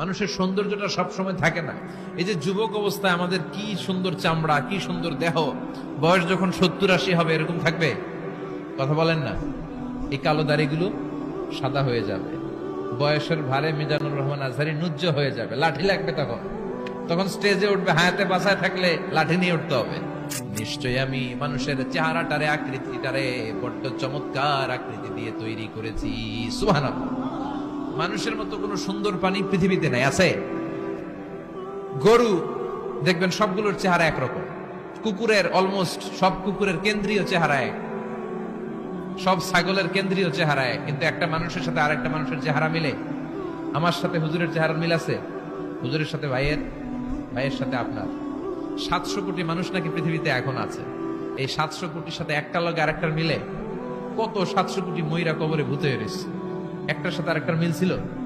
মানুষের সৌন্দর্যটা সবসময় থাকে না। এই যে যুবক অবস্থায় আমাদের কি সুন্দর চামড়া, কি সুন্দর দেহ, বয়স যখন 70-80 হবে এরকম থাকবে? কথা বলেন না। এই কালো দাড়িগুলো সাদা হয়ে যাবে, বয়সের ভারে মিজানুর রহমান আজহারি নুজ্জ হয়ে যাবে, লাঠি লাগবে তখন। তখন স্টেজে উঠবে, হায়াতে বাসায় থাকলে লাঠি নিয়ে উঠতে হবে। নিশ্চয়ই আমি মানুষের চেহারাটারে, আকৃতিটারে বড্ড চমৎকার আকৃতি দিয়ে তৈরি করেছি। সুবহানাল্লাহ। মানুষের মতো কোনো সুন্দর প্রাণী পৃথিবীতে নাই। আছে? গরু দেখবেন সবগুলোর চেহারা একরকম, কুকুরের অলমোস্ট সব কুকুরের কেন্দ্রীয় চেহারা এক, সব ছাগলের কেন্দ্রীয় চেহারা এক, কিন্তু একটা মানুষের সাথে আরেকটা মানুষের চেহারা মিলে? আমার সাথে হুজুরের চেহারার মিল আছে? হুজুরের সাথে ভাইয়ের, ভাইয়ের সাথে আপনার। 700 কোটি মানুষ নাকি পৃথিবীতে এখন আছে। এই 700 কোটির সাথে একটা লগে আরেকটার মিলে? কত 700 কোটি ময়রা কবরে ভূত হয়ে রয়েছে, একটার সাথে আরেকটার মিল ছিল?